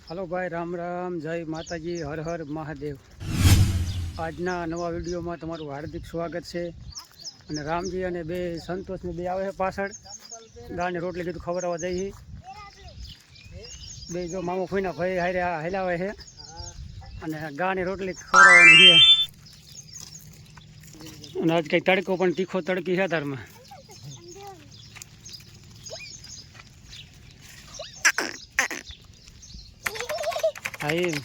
Hello भाई, राम राम, जय माताजी, हर हर महादेव। આજના નવા વિડીયોમાં તમારું હાર્દિક સ્વાગત છે। અને રામજી અને બે સંતોષને બે આવે છે પાછળ ગાને રોટલી કીધું ખવડાવવા જઈએ। બે જો મામો ફૂઈના ભાઈ હારે હલાવે છે અને ગાને રોટલી ખવડાવવાની છે। અને આજ કંઈ તડકો પણ તીખો તડકી છે તારમાં। હા એમ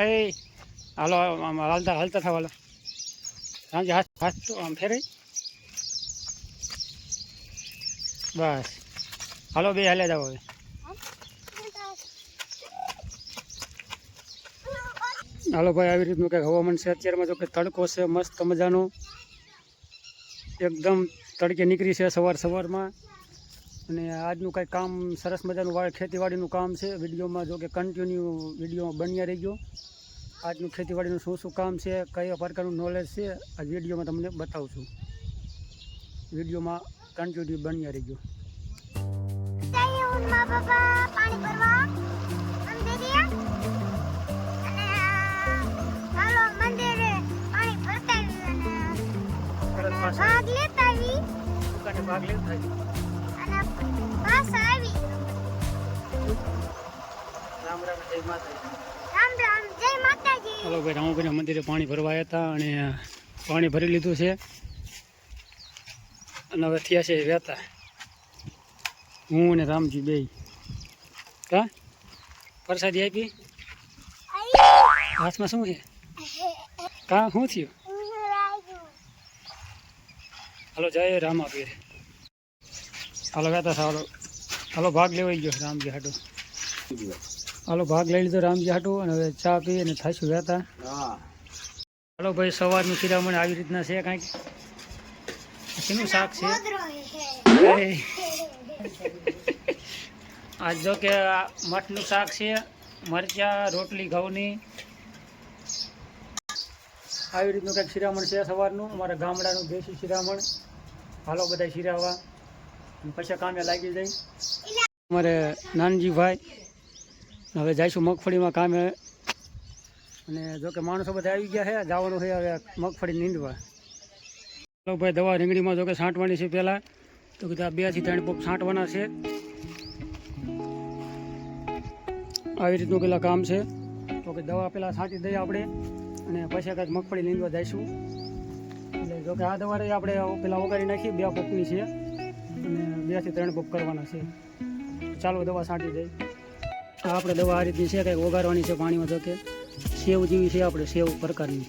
એ હાલો આમ હાલતા હાલતા થાવ હાલો સાંજે હાથ હાથ તો આમ ફેરાઈ બસ હાલો બે હાલે જાવ હવે। હાલો ભાઈ, આવી રીતનું કંઈક હવામાન છે અત્યારમાં। જો કે તડકો છે મસ્ત મજાનો, એકદમ તડકે નીકળી છે સવારમાં। અને આજનું કંઈક કામ સરસ મજાનું ખેતીવાડીનું કામ છે। વિડીયોમાં જો કે કન્ટિન્યુ વિડીયોમાં બન્યા રહી ગયો। આજનું ખેતીવાડીનું શું કામ છે, કયા પ્રકારનું નોલેજ છે, આ વિડીયોમાં તમને બતાવું છું। વિડીયોમાં કન્ટિન્યુ બન્યા રહી ગયો। ભાગ લેતા રામ રામ, જય માતાજી। રામ રામ, જય માતાજી। હાલો ભાઈ, રામભાઈના મંદિરે પાણી ભરવા આવ્યા હતા અને પાણી ભરી લીધું છે અને હવે થયા છે વહેતા હું અને રામજી બે। કા પ્રસાદી આપી હાથમાં શું છે? કા શું થયું? હાલો જય રામાપીર। હાલો વહેતા હાલો હાલો ભાગ લેવાઈ ગયો રામજી હાટો। હાલો ભાગ લઈ લીધો રામજી હાટું અને હવે ચા પી અને થાશું વહેતા। હાલો ભાઈ, સવારનું શિરામણ આવી રીતના છે। કાંઈક શેનું શાક છે? આજ જો કે મઠનું શાક છે, મરચાં, રોટલી ઘઉંની, આવી રીતનું કંઈક શિરામણ છે સવારનું, અમારા ગામડાનું દેશી શિરામણ। હાલો બધા શિરાવા પછી કામે લાગી જાય અમારે નાનજીભાઈ। હવે જઈશું મગફળીમાં કામે। અને જો કે માણસો બધા આવી ગયા છે, જવાનું છે હવે મગફળી નીંદવા। ચાલો ભાઈ, દવા રીંગણીમાં જો કે છાંટવાની છે પહેલાં, તો કીધું 2 થી 3 પોપ છાંટવાના છે। આવી રીતનું પેલા કામ છે। તો કે દવા પહેલાં છાંટી દઈએ આપણે અને પછી કાંઈક મગફળી નીંદવા જઈશું। એટલે જો કે આ દવા રહી આપણે પેલા ઓગાળી નાખી 2 પોપની છે અને 2 થી 3 પોપ કરવાના છે। ચાલો દવા છાંટી દઈએ। આપણે દવા આ રીતની છે, કંઈક ઓગાળવાની છે પાણીમાં। જો કે સેવ જેવી છે, આપણે સેવ પ્રકારની।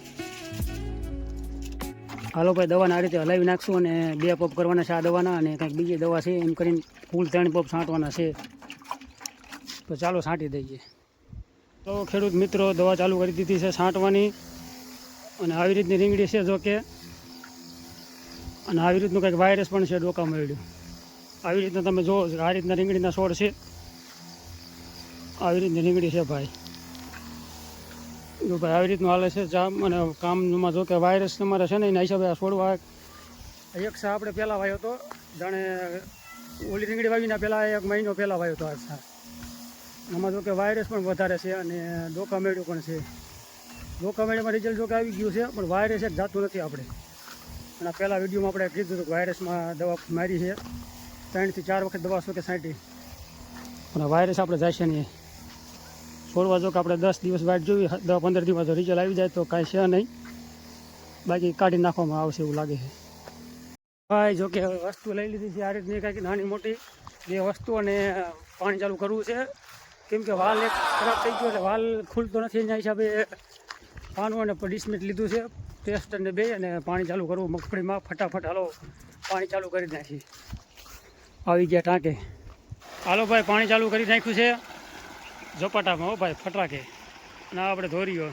હાલો ભાઈ, દવાને આ રીતે હલાવી નાખશું અને 2 પોપ કરવાના છે આ દવાના, અને કંઈક બીજી દવા છે એમ કરીને કુલ 3 પોપ છાંટવાના છે। તો ચાલો છાંટી દઈએ। તો ખેડૂત મિત્રો, દવા ચાલુ કરી દીધી છે છાંટવાની। અને આવી રીતની રીંગણી છે જો કે, અને આવી રીતનું કંઈક વાયરસ પણ છે ડોકા મળ્યું। આવી રીતના તમે જો આ રીતના રીંગણીના છોડ છે, આવી રીતની રીંગણી છે ભાઈ। જો ભાઈ આવી રીતનું હાલે છે જામ અને કામમાં જો કે વાયરસ તમારે છે ને એના હિસાબે આ છોડવા એક સા આપણે પહેલાં વાવ્યો હતો, જાણે ઓલી રીંગણી વાવીના પહેલાં 1 મહિનો પહેલાં વાવ્યો હતો આ સા। આમાં જો કે વાયરસ પણ વધારે છે અને ડોકા મેળ્યું પણ છે। ડોકા મેળ્યામાં રિઝલ્ટ જો કે આવી ગયું છે, પણ વાયરસ એક જાતું નથી આપણે। અને પહેલાં વિડીયોમાં આપણે કીધું હતું કે વાયરસમાં દવા મારી છે, 3 થી 4 વખત દવા કે છાંટી, અને વાયરસ આપણે જાય છે નહીં। છોડવા જો કે આપણે 10 દિવસ વાટ જોવી, 10-15 દિવસ રિઝલ્ટ આવી જાય તો કાંઈ છે નહીં, બાકી કાઢી નાખવામાં આવશે એવું લાગે છે ભાઈ। જો કે વસ્તુ લઈ લીધી છે આ રીતની કાંઈક નાની મોટી 2 વસ્તુ, અને પાણી ચાલુ કરવું છે કેમ કે વાલ એક ખરાબ થઈ ગયો, એટલે વાલ ખુલતો નથી એના હિસાબે પાનું અને ડિસમિટ લીધું છે ટેસ્ટ અને 2, અને પાણી ચાલુ કરવું મગફળીમાં ફટાફટ। હાલો પાણી ચાલુ કરી નાખી, આવી ગયા ટાંકે। હાલો ભાઈ, પાણી ચાલુ કરી નાખ્યું છે ઝપાટામાં હો ભાઈ, ફટાકે। અને આપણે ધોરીઓ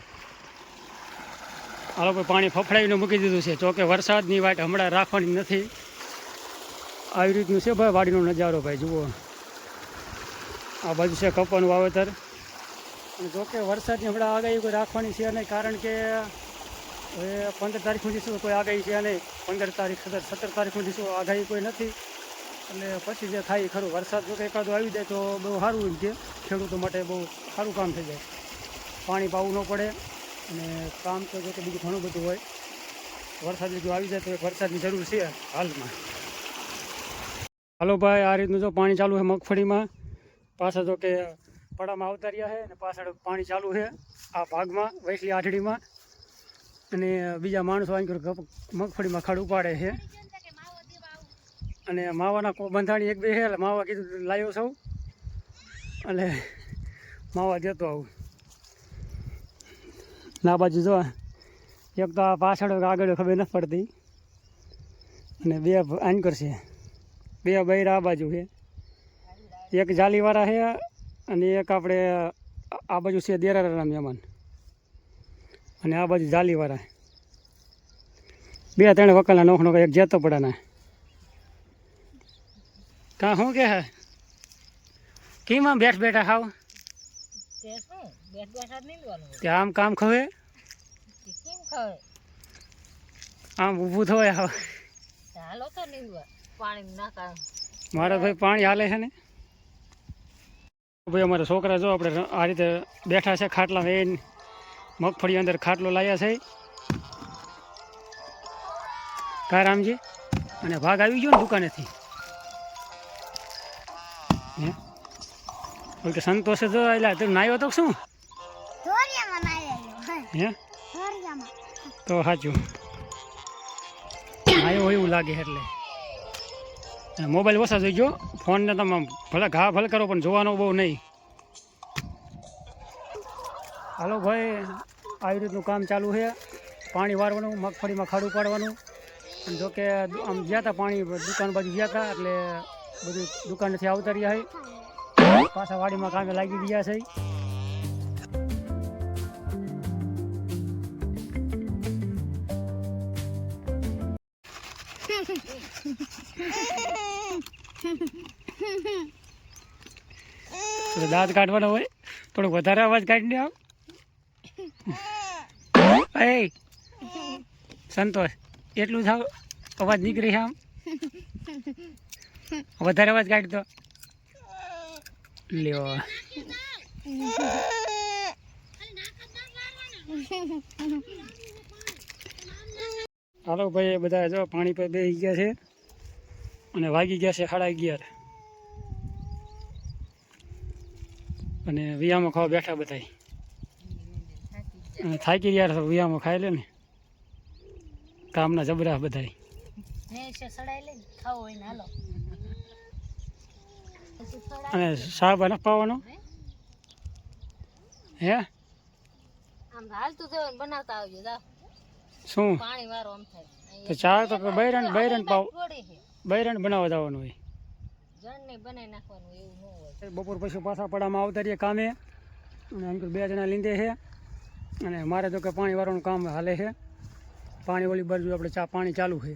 હાલો ભાઈ, પાણી ફફડાવીને મૂકી દીધું છે। જો કે વરસાદની વાટ હમણાં રાખવાની નથી। આવી રીતનું છે ભાઈ વાડીનો નજારો ભાઈ, જુઓ આ બાજુ છે કપાનું વાવેતર। અને જો કે વરસાદની હમણાં આગાહી કોઈ રાખવાની છે નહીં, કારણ કે હવે 15 તારીખ સુધી શું કોઈ આગાહી છે નહીં। 15 તારીખ 17 તારીખ સુધી શું આગાહી કોઈ નથી। એટલે પછી જે થાય એ ખરું. વરસાદ જો કે એકાદો આવી જાય તો બહુ સારું એમ કે ખેડૂતો માટે બહુ સારું કામ થઈ જાય. પાણી પાવું ન પડે અને કામ તો જો કે બીજું ઘણું બધું હોય. વરસાદ જો આવી જાય તો એક વરસાદની જરૂર છે હાલમાં. હાલો ભાઈ, આ રીતનું જો પાણી ચાલુ છે મગફળીમાં. પાછા જો કે પડામાં આવતા રહ્યા છે અને પાછળ પાણી ચાલુ છે આ ભાગમાં વૈસલી આઠડીમાં. અને બીજા માણસો આવી મગફળીમાં ખડ ઉપાડે છે. અને માવાના બંધાણી એક બે છે એટલે માવા કીધું લાવ્યો સૌ એટલે માવા જતો આવું. ના બાજુ જો એક તો આ પાછળ આગળ ખબર નથી પડતી અને બે આંકર છે, બે બૈરા આ બાજુ છે. એક જાલીવાળા છે અને એક આપણે આ બાજુ છે દેરાના મહેમાન અને આ બાજુ જાલીવાળા. બે ત્રણ વકલના નોખનો એક જેતો પડાના. કાં શું કે હે કીમાં બેઠ બેઠા હાવ ત્યાં આમ કામ ખવે આમ ઊભું થવાય હાવ. મારા ભાઈ પાણી હાલે છે ને ભાઈ. અમારા છોકરા જો આપણે આ રીતે બેઠા છે ખાટલા એ મગફળી અંદર ખાટલો લાવ્યા છે કારામજી. અને ભાગ આવી ગયો ને દુકાનેથી. હે કે સંતોષે જો એટલે તું નાયો તો શું હે તો સાચું નાયો હોય એવું લાગે. એટલે મોબાઈલ ઓછા જોઈજો, ફોનને તમે ભલે ઘા ભલે કરો પણ જોવાનો બહુ નહીં. હાલો ભાઈ, આવી રીતનું કામ ચાલુ છે. પાણી વારવાનું, મગફળીમાં ખાડું પાડવાનું. અને જોકે આમ ગયા હતા પાણી દુકાન બાજુ ગયા હતા એટલે બધું દુકાનેથી આવતા રહ્યા છે. પાછા વાડીમાં કામે લાગી ગયા છે. દાંત કાઢવાનો હોય, થોડોક વધારે અવાજ કાઢી આવ. એ સંતોષ એટલું થાવ અવાજ નીકળી આમ વધારે અવાજ કાઢી દો લ્યો. હાલો ભાઈ, બધા જો પાણી પર બેસી ગયા છે અને વાગી ગયા છે 11:30 અને વિયામાં ખાવા બેઠા બધા. અને થાકી ગયા તો વિયામાં ખાઈ લે ને કામના જબરા બધા. અને સાહેબ ન પાવાનો હે શું તો ચા તો બૈરણ પાવ બૈરણ બનાવવા જવાનું હોય. બપોર પછી પાછા પડામાં આવતા રહીએ કામે. અને અંકલ 2 જણા લીંદે છે અને મારે તો કે પાણી વાળવાનું કામ હાલે છે. પાણી ઓલી બાજુ આપણે પાણી ચાલુ છે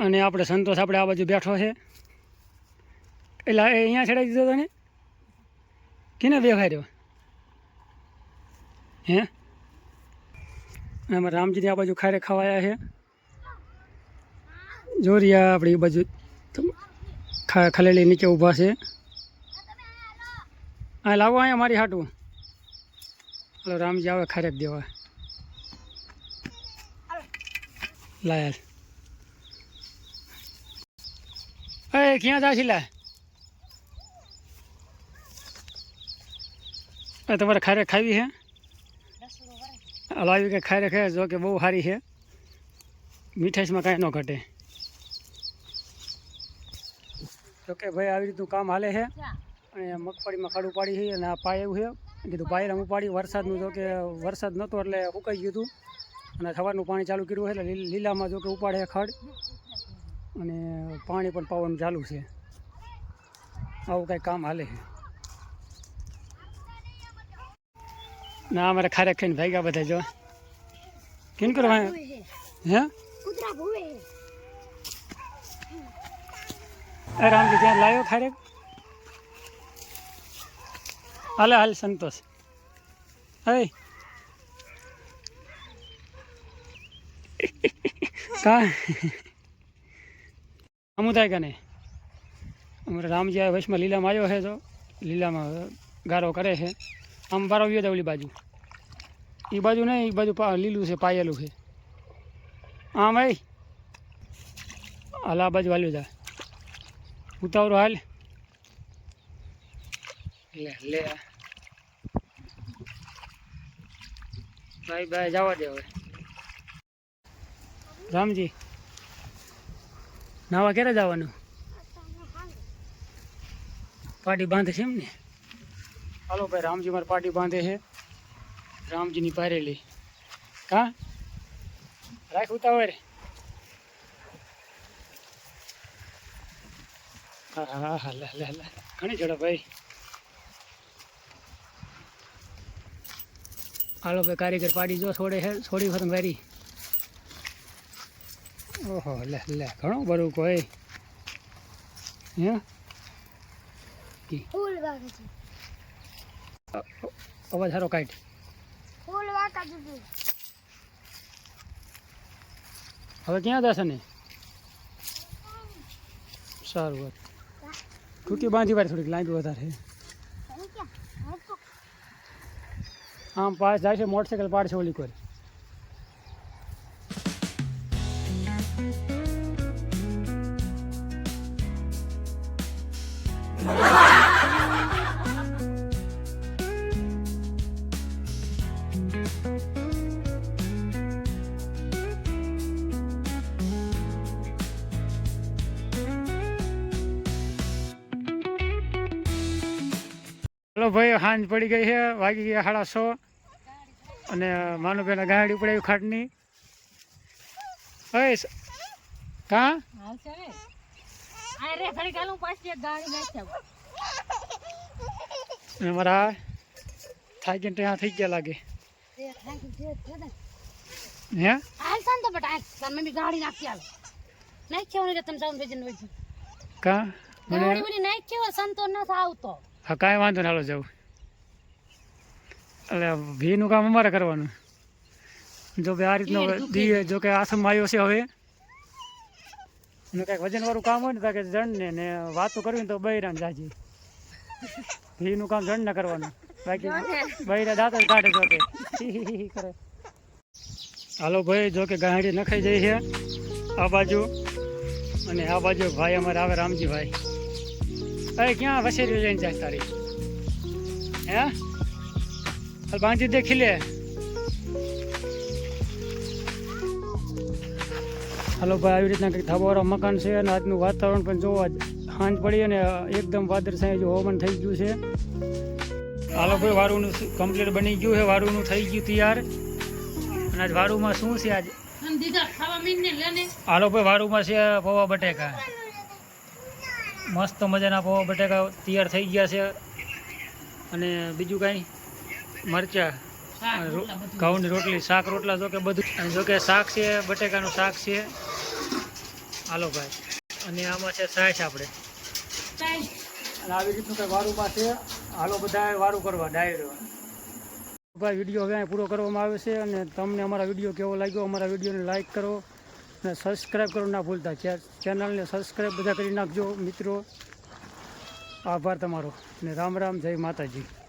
અને આપણે સંતોષ આપણે આ બાજુ બેઠો છે. એટલે અહીંયા ચડાવી દીધો તને કેને બેખાડ્યો હે? અમારા રામજીની આ બાજુ ખારે ખવાયા છે. જોરિયા આપણે એ બાજુ ખલેલી નીચે ઊભા છે. હા લાવો અહીંયા મારી હાટું. હલો રામજી આવે ખારેક દેવા. લાયાલ એ ક્યાં જા છે? તમારે ખારેક ખાવી છે? લાવી કે ખારેક છે જો કે બહુ સારી છે. મીઠાઈમાં કાંઈ ન ઘટે. જોકે ભાઈ આવી રીતનું કામ હાલે છે. અને મગફળીમાં ખાડું પાડી છે અને આ પાય એવું છે કીધું પાયરામ ઉપાડી. વરસાદનું જો કે વરસાદ નહોતો એટલે સુકાઈ ગયું હતું અને સવારનું પાણી ચાલુ કર્યું છે એટલે લીલામાં જો કે ઉપાડે ખડ અને પાણી પણ પાવાનું ચાલુ છે. આવું કાંઈ કામ હાલે છે. ના અમારે ખારેક ખાઈને ભાગ્યા બધા જો કેમ કરવા હે રામજી ત્યાં લાવ્યો ખારેક. હાલે હાલ સંતોષ. હે કા અમું થાય કે નહીં અમારે રામજી આ વચમાં લીલામાં આવ્યો છે તો લીલામાં ગારો કરે છે આમ બારો વ્યો જાય ઓલી બાજુ એ બાજુ નહીં એ બાજુ લીલું છે પાયેલું છે આમ ભાઈ હાલ આ બાજુ હાલ્યું જાય ઉતાવળો હાલ લે લે ભાઈ ભાઈ જવા દે હવે રામજી નાવા ક્યારે જવાનું પાટી બાંધે છે એમ ને હાલો ભાઈ રામજી મારે પાટી બાંધે છે રામજીની પારેલી કા રાખ ઉતાવળ હા હા હા લે લે લે ઘણી ઝડપ ભાઈ હાલો ભાઈ કારીગર પાડી જો છોડે છે છોડી ફરમ વારી ઓહો લે લે ઘણો બરું કોઈ હે ફૂલ વાગે છે અવાજ સારો કાઢ ફૂલ વાગા દીધું હવે ક્યાં જશે ને સારું વાત ટૂંકી બાંધી વાર થોડીક લાંબી વધારે આમ પાસ જાય છે મોટરસાઇકલ પાડશે ઓલી કોઈ ચલો ભાઈ સાંજ પડી ગઈ છે વાગી ગયા 6:30 અને માનુબેન ગાડી પડાવી ખાટની ઓય કા મારા થાકી ત્યાં થઈ ગયા લાગે હે કા હા કાંઈ વાંધો ના હાલો જવું એટલે ભીનું કામ અમારે કરવાનું જો ભાઈ આ રીતનો દીએ જો કે આસમ આવ્યો છે હવે અને કાંઈક વજનવાળું કામ હોય ને તો કે જણને ને વાતો કરવી ને તો બૈરાને જાજી ભીનું કામ જણને કરવાનું બાકી બૈરા દાંત જ કાઢે જો કે કરે હાલો ભાઈ જો કે ગાડી નખાઈ જાય છે આ બાજુ અને આ બાજુ ભાઈ અમારે આવે રામજીભાઈ અરે ક્યાં વસેરી લઈને જાય તારી હે હાલ બાંધી દે ખીલે હાલો ભાઈ આવી રીતના કંઈક ધાબાવાળા મકાન છે અને આજનું વાતાવરણ પણ જોવા સાંજ પડી અને એકદમ વાદળછાયું જો હવામાન થઈ ગયું છે હાલો ભાઈ વારુંનું કમ્પ્લીટ બની ગયું છે વારુંનું થઈ ગયું તૈયાર અને આજ વારુંમાં શું છે આજ હાલો ભાઈ વારુંમાં છે પૌવા બટેકા મસ્ત મજાના પૌવા બટેકા તૈયાર થઈ ગયા છે અને બીજું કાંઈ મરચાં ઘઉંની રોટલી શાક રોટલા જો કે બધું જો કે શાક છે બટેકાનું શાક છે હાલો ભાઈ અને આમાં છે છાશ આપણે અને આવી રીતનું કંઈ વારુંમાં છે હાલો બધા વારું કરવા ડાયરો ભાઈ વિડીયો હવે પૂરો કરવામાં આવે છે અને તમને અમારા વિડીયો કેવો લાગ્યો અમારા વિડીયોને લાઇક કરો અને સબસ્ક્રાઈબ કરો ના ભૂલતા ચેનલને સબસ્ક્રાઈબ બધા કરી નાખજો મિત્રો આભાર તમારો અને રામ રામ જય માતાજી.